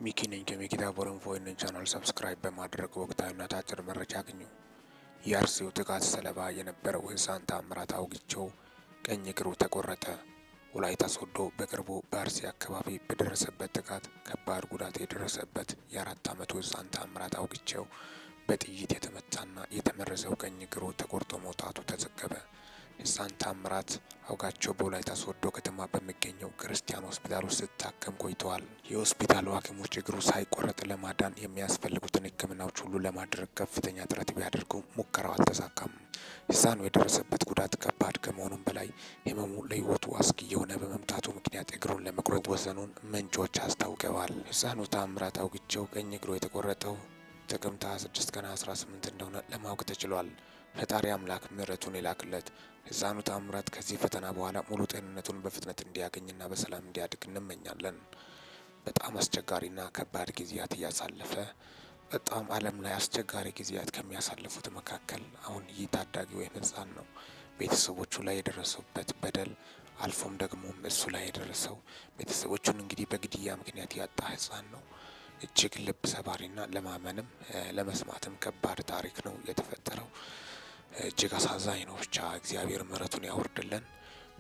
ሚኪ ነኝ ከሚኪታ ቦረንፎ ይህንን ቻናል ሰብስክራይብ በማድረግ ወቅታዊና አጫጭር መረጃ አግኙ። የአርሲው ጥቃት ሰለባ የነበረው ህፃን ታምራት አውግቸው ቀኝ እግሩ ተቆረጠ። ወላይታ ሶዶ በቅርቡ በአርሲ አካባቢ በደረሰበት ጥቃት ከባድ ጉዳት የደረሰበት የ4 ዓመቱ ህፃን ታምራት አውግቸው በጥይት የተመታና የተመረዘው ቀኝ እግሩ ተቆርጦ መውጣቱ ተዘገበ። ህፃን ታምራት አውጋቸው በወላይታ ሶዶ ከተማ በሚገኘው ክርስቲያን ሆስፒታል ውስጥ ሲታከም ቆይተዋል። የሆስፒታሉ ሐኪሞች እግሩ ሳይቆረጥ ለማዳን የሚያስፈልጉትን ሕክምናዎች ሁሉ ለማድረግ ከፍተኛ ጥረት ቢያደርጉ ሙከራው አልተሳካም። ህፃኑ የደረሰበት ጉዳት ከባድ ከመሆኑም በላይ ህመሙ ለህይወቱ አስጊ የሆነ በመምጣቱ ምክንያት እግሩን ለመቁረጥ ወሰኑን ምንጮች አስታውቀዋል። ህፃኑ ታምራት አውግቸው ቀኝ እግሩ የተቆረጠው ጥቅምት 26 ቀን 18 እንደሆነ ለማወቅ ተችሏል። ፈጣሪ አምላክ ምሕረቱን ይላክለት። ህፃኑ ታምራት ከዚህ ፈተና በኋላ ሙሉ ጤንነቱን በፍጥነት እንዲያገኝና በሰላም እንዲያድግ እንመኛለን። በጣም አስቸጋሪና ከባድ ጊዜያት እያሳለፈ በጣም ዓለም ላይ አስቸጋሪ ጊዜያት ከሚያሳልፉት መካከል አሁን ይህ ታዳጊ ወይም ህፃን ነው። ቤተሰቦቹ ላይ የደረሰበት በደል አልፎም ደግሞ እሱ ላይ የደረሰው ቤተሰቦቹን እንግዲህ በግድያ ምክንያት ያጣ ህፃን ነው። እጅግ ልብ ሰባሪና ለማመንም ለመስማትም ከባድ ታሪክ ነው የተፈጠረው። እጅግ አሳዛኝ ነው። ብቻ እግዚአብሔር ምሕረቱን ያወርድልን።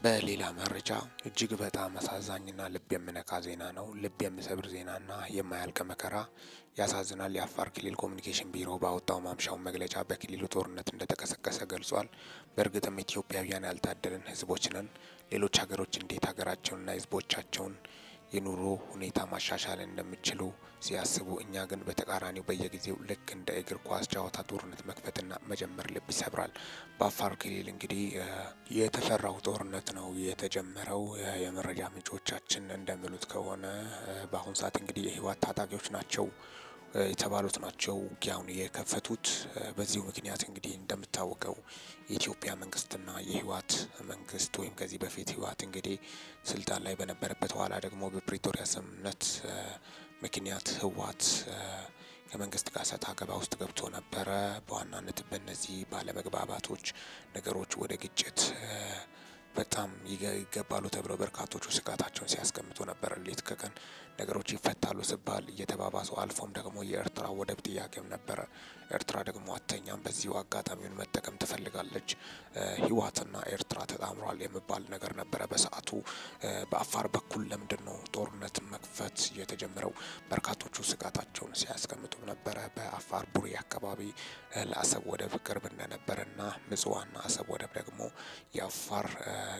በሌላ መረጃ እጅግ በጣም አሳዛኝና ልብ የሚነካ ዜና ነው። ልብ የሚሰብር ዜናና የማያልቅ መከራ ያሳዝናል። የአፋር ክልል ኮሚኒኬሽን ቢሮ ባወጣው ማምሻውን መግለጫ በክልሉ ጦርነት እንደተቀሰቀሰ ገልጿል። በእርግጥም ኢትዮጵያውያን ያልታደልን ህዝቦች ነን። ሌሎች ሀገሮች እንዴት ሀገራቸውንና ህዝቦቻቸውን የኑሮ ሁኔታ ማሻሻል እንደሚችሉ ሲያስቡ፣ እኛ ግን በተቃራኒው በየጊዜው ልክ እንደ እግር ኳስ ጨዋታ ጦርነት መክፈትና መጀመር ልብ ይሰብራል። በአፋር ክልል እንግዲህ የተፈራው ጦርነት ነው የተጀመረው። የመረጃ ምንጮቻችን እንደሚሉት ከሆነ በአሁኑ ሰዓት እንግዲህ የህወሓት ታጣቂዎች ናቸው የተባሉት ናቸው ውጊያውን የከፈቱት። በዚሁ ምክንያት እንግዲህ እንደምታወቀው የኢትዮጵያ መንግስትና የህወሓት መንግስት ወይም ከዚህ በፊት ህወሓት እንግዲህ ስልጣን ላይ በነበረበት ኋላ ደግሞ በፕሪቶሪያ ስምምነት ምክንያት ህወሓት ከመንግስት ጋር ሰጣ ገባ ውስጥ ገብቶ ነበረ። በዋናነት በእነዚህ ባለመግባባቶች ነገሮች ወደ ግጭት በጣም ይገባሉ ተብለው በርካቶቹ ስጋታቸውን ሲያስቀምጡ ነበር። ሌት ከቀን ነገሮች ይፈታሉ ሲባል እየተባባሱ አልፎም ደግሞ የኤርትራ ወደብ ጥያቄም ነበረ። ኤርትራ ደግሞ አተኛም በዚሁ አጋጣሚውን መጠቀም ትፈልጋለች። ህወሓትና ኤርትራ ተጣምሯል የሚባል ነገር ነበረ በሰዓቱ። በአፋር በኩል ለምንድን ነው ጦርነት መክፈት የተጀመረው? በርካቶቹ ስጋታቸውን ሲያስቀምጡ ነበረ። በአፋር ቡሬ አካባቢ ለአሰብ ወደብ ቅርብ እንደነበረና ምጽዋና አሰብ ወደብ ደግሞ የአፋር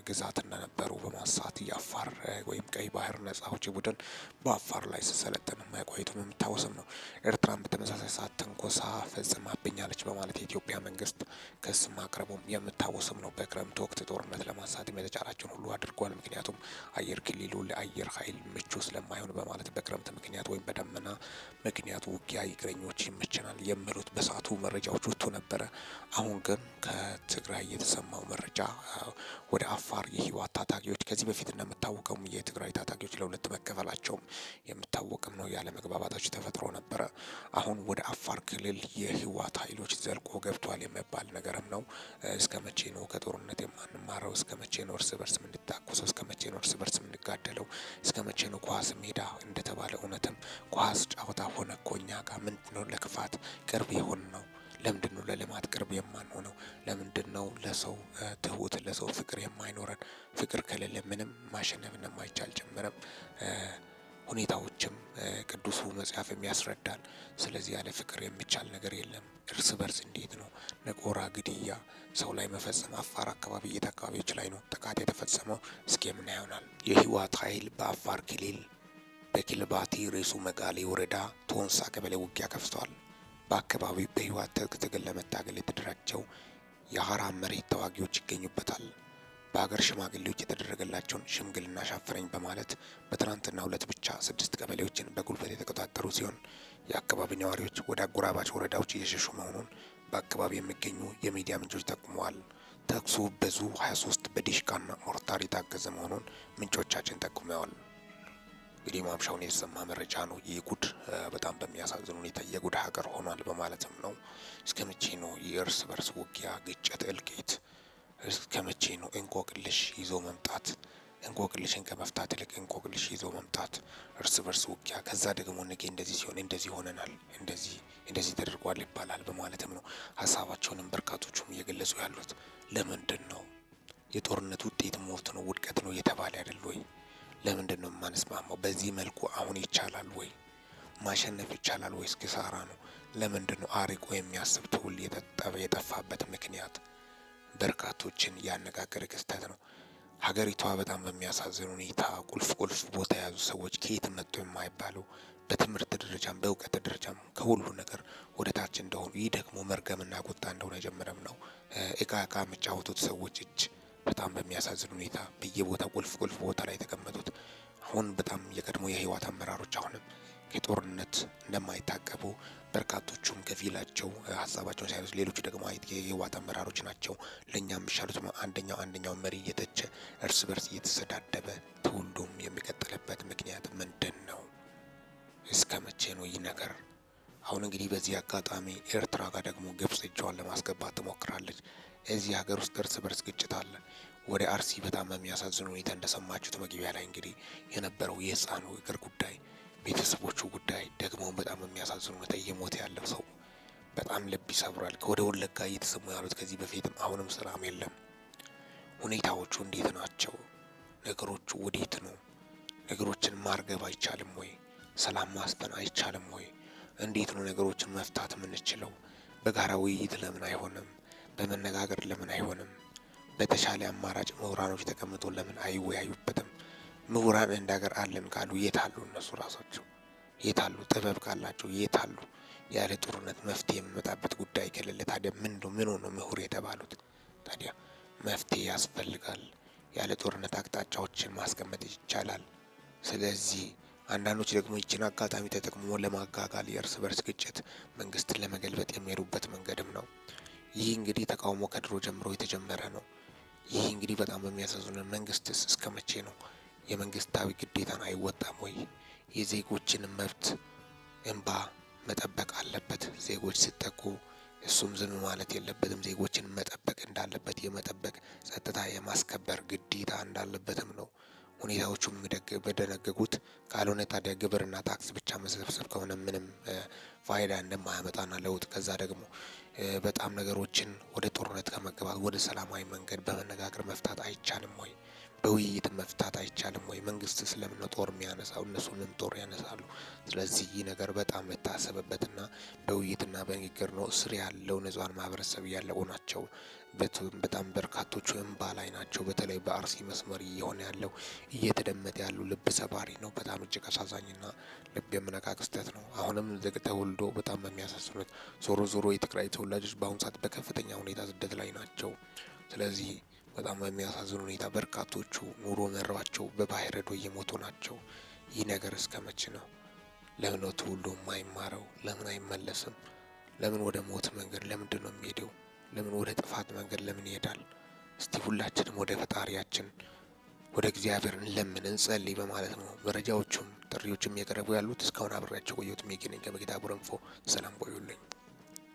ግዛት እንደነበሩ በማሳት የአፋር ወይም ቀይ ባህር ነጻ አውጪ ቡድን በአፋር ላይ ሲሰለጥን መቆየቱም የሚታወስም ነው። ኤርትራን በተመሳሳይ ሰዓት ትንኮሳ ፈጽማብኛለች በማለት የኢትዮጵያ መንግስት ክስ ማቅረቡም የሚታወስም ነው። በክረምት ወቅት ጦርነት ለማንሳትም የተቻላቸውን ሁሉ አድርጓል። ምክንያቱም አየር ክልሉ ለአየር ኃይል ምቹ ስለማይሆን በማለት በክረምት ምክንያት ወይም በደመና ምክንያት ውጊያ እግረኞች ይመችናል የሚሉት በሰዓቱ መረጃዎች ወጥቶ ነበረ። አሁን ግን ከትግራይ የተሰማው መረጃ ወደ አፋር የህወሓት ታጣቂዎች ከዚህ በፊት እንደምታወቀው የትግራይ ታጣቂዎች ለሁለት መከፈላቸውም የምታወቅም ነው። ያለ መግባባቶች ተፈጥሮ ነበረ። አሁን ወደ አፋር ክልል የህወሓት ኃይሎች ዘልቆ ገብቷል የሚባል ነገርም ነው። እስከ መቼ ነው ከጦርነት የማንማረው? እስከ መቼ ነው እርስ በርስ የምንታኮሰው? እስከ መቼ ነው እርስ በርስ የምንጋደለው? እስከ መቼ ነው ኳስ ሜዳ እንደተባለ እውነትም ኳስ ጨዋታ ሆነ እኮ እኛ ጋር ምንድነው ለክፋት ቅርብ የሆን ነው? ለምንድነው ለልማት ቅርብ የማንሆነው? ለምንድነው ለሰው ትሁት ለሰው ፍቅር የማይኖረን? ፍቅር ከሌለ ምንም ማሸነፍ እንደማይቻል ጭምርም ሁኔታዎችም ቅዱሱ መጽሐፍ የሚያስረዳል። ስለዚህ ያለ ፍቅር የሚቻል ነገር የለም። እርስ በርስ እንዴት ነው ነቆራ ግድያ ሰው ላይ መፈጸም? አፋር አካባቢ የት አካባቢዎች ላይ ነው ጥቃት የተፈጸመው? እስኪ ምን ይሆናል? የህወሓት ኃይል በአፋር ክልል በኪልባቲ ሬሱ መጋሌ ወረዳ ቶንሳ ቀበሌ ውጊያ ከፍቷል። በአካባቢው በህወሓት ትጥቅ ትግል ለመታገል የተደራጀው የሀራ መሬት ተዋጊዎች ይገኙበታል። በሀገር ሽማግሌዎች የተደረገላቸውን ሽምግልና ሻፈረኝ በማለት በትናንትናው ዕለት ብቻ 6 ቀበሌዎችን በጉልበት የተቆጣጠሩ ሲሆን የአካባቢ ነዋሪዎች ወደ አጎራባች ወረዳዎች እየሸሹ መሆኑን በአካባቢ የሚገኙ የሚዲያ ምንጮች ጠቁመዋል። ተኩሱ በዙ 23 በዲሽቃና ሞርታር የታገዘ መሆኑን ምንጮቻችን ጠቁመዋል። እንግዲህ ማምሻውን የተሰማ መረጃ ነው። ይህ ጉድ በጣም በሚያሳዝን ሁኔታ የጉድ ሀገር ሆኗል በማለትም ነው። እስከ መቼ ነው የእርስ በርስ ውጊያ፣ ግጭት፣ እልቂት? እስከ መቼ ነው እንቆቅልሽ ይዞ መምጣት? እንቆቅልሽን ከመፍታት ይልቅ እንቆቅልሽ ይዞ መምጣት፣ እርስ በርስ ውጊያ፣ ከዛ ደግሞ ነገ እንደዚህ ሲሆን እንደዚህ ሆነናል፣ እንደዚህ ተደርጓል ይባላል በማለትም ነው ሀሳባቸውንም በርካቶቹም እየገለጹ ያሉት። ለምንድን ነው የጦርነት ውጤት ሞት ነው ውድቀት ነው እየተባለ አይደል ወይ? ለምንድን ነው የማንስማማው? በዚህ መልኩ አሁን ይቻላል ወይ? ማሸነፍ ይቻላል ወይስ ኪሳራ ነው? ለምንድን ነው አርቆ የሚያስብ ትውልድ የጠፋበት ምክንያት በርካቶችን ያነጋገረ ክስተት ነው። ሀገሪቷ በጣም በሚያሳዝን ሁኔታ ቁልፍ ቦታ የያዙ ሰዎች ከየት መጡ የማይባሉ በትምህርት ደረጃም በእውቀት ደረጃም ከሁሉ ነገር ወደ ታች እንደሆኑ፣ ይህ ደግሞ መርገምና ቁጣ እንደሆነ የጀመረም ነው። እቃ የሚጫወቱት ሰዎች እጅ በጣም በሚያሳዝን ሁኔታ በየቦታ ቁልፍ ቦታ ላይ የተቀመጡት አሁን በጣም የቀድሞ የህወሓት አመራሮች አሁንም ከጦርነት እንደማይታቀቡ በርካቶቹም ከፊላቸው ሀሳባቸውን ሳይነሱ፣ ሌሎቹ ደግሞ የህወሓት አመራሮች ናቸው ለእኛ የሚሻሉት አንደኛው መሪ እየተቸ እርስ በርስ እየተሰዳደበ ትውልዱም የሚቀጥልበት ምክንያት ምንድን ነው? እስከ መቼ ነው ይህ ነገር? አሁን እንግዲህ በዚህ አጋጣሚ ኤርትራ ጋር ደግሞ ግብጽ እጇን ለማስገባት ትሞክራለች። እዚህ ሀገር ውስጥ እርስ በርስ ግጭት አለ። ወደ አርሲ በጣም በሚያሳዝን ሁኔታ እንደሰማችሁት መግቢያ ላይ እንግዲህ የነበረው የህፃኑ እግር ጉዳይ፣ ቤተሰቦቹ ጉዳይ ደግሞ በጣም በሚያሳዝን ሁኔታ እየሞተ ያለው ሰው በጣም ልብ ይሰብራል። ከወደ ወለጋ እየተሰሙ ያሉት ከዚህ በፊትም አሁንም ሰላም የለም። ሁኔታዎቹ እንዴት ናቸው? ነገሮቹ ወዴት ነው? ነገሮችን ማርገብ አይቻልም ወይ? ሰላም ማስፈን አይቻልም ወይ? እንዴት ነው ነገሮችን መፍታት የምንችለው? በጋራ ውይይት ለምን አይሆንም? በመነጋገር ለምን አይሆንም? በተሻለ አማራጭ ምሁራኖች ተቀምጦ ለምን አይወያዩበትም? ምሁራን እንደ ሀገር አለን ካሉ የት አሉ? እነሱ ራሳቸው የት አሉ? ጥበብ ካላቸው የት አሉ? ያለ ጦርነት መፍትሄ የሚመጣበት ጉዳይ ከሌለ ታዲያ ምን ሆነ ምሁር የተባሉት? ታዲያ መፍትሄ ያስፈልጋል። ያለ ጦርነት አቅጣጫዎችን ማስቀመጥ ይቻላል። ስለዚህ አንዳንዶች ደግሞ ይችን አጋጣሚ ተጠቅሞ ለማጋጋል የእርስ በርስ ግጭት መንግስትን ለመገልበጥ የሚሄዱበት መንገድም ነው። ይህ እንግዲህ ተቃውሞ ከድሮ ጀምሮ የተጀመረ ነው። ይህ እንግዲህ በጣም በሚያሳዝን መንግስትስ እስከ መቼ ነው የመንግስታዊ ግዴታን አይወጣም ወይ? የዜጎችን መብት እንባ መጠበቅ አለበት። ዜጎች ሲጠቁ እሱም ዝም ማለት የለበትም። ዜጎችን መጠበቅ እንዳለበት የመጠበቅ ጸጥታ የማስከበር ግዴታ እንዳለበትም ነው ሁኔታዎቹም በደነገጉት። ካልሆነ ታዲያ ግብርና ታክስ ብቻ መሰብሰብ ከሆነ ምንም ፋይዳ እንደማያመጣና ለውጥ ከዛ ደግሞ በጣም ነገሮችን ወደ ጦርነት ከመገባት ወደ ሰላማዊ መንገድ በመነጋገር መፍታት አይቻልም ወይ? በውይይት መፍታት አይቻልም ወይ? መንግስት ስለምን ጦር የሚያነሳው? እነሱንም ጦር ያነሳሉ። ስለዚህ ይህ ነገር በጣም የታሰበበትና በውይይትና በንግግር ነው። እስር ያለው ንጹሃን ማህበረሰብ እያለቁ ናቸው። በጣም በርካቶቹ እንባ ላይ ናቸው። በተለይ በአርሲ መስመር እየሆነ ያለው እየተደመጠ ያሉ ልብ ሰባሪ ነው። በጣም እጅግ አሳዛኝና ልብ የሚነካ ክስተት ነው። አሁንም ተወልዶ በጣም በሚያሳዝኑት ዞሮ የትግራይ ተወላጆች በአሁኑ ሰዓት በከፍተኛ ሁኔታ ስደት ላይ ናቸው። ስለዚህ በጣም በሚያሳዝን ሁኔታ በርካቶቹ ኑሮ መራቸው በባህር ሄዶ እየሞቱ ናቸው። ይህ ነገር እስከ መቼ ነው? ለምን ነው ትውልዱ የማይማረው? ለምን አይመለስም? ለምን ወደ ሞት መንገድ ለምንድን ነው የሚሄደው? ለምን ወደ ጥፋት መንገድ ለምን ይሄዳል? እስቲ ሁላችንም ወደ ፈጣሪያችን ወደ እግዚአብሔር እንለምን እንጸልይ በማለት ነው መረጃዎቹም ጥሪዎችም እየቀረቡ ያሉት። እስካሁን አብሬያቸው ቆየሁት። ሜጊ ነኝ ከመጌታ ቡረንፎ። ሰላም ቆዩልኝ።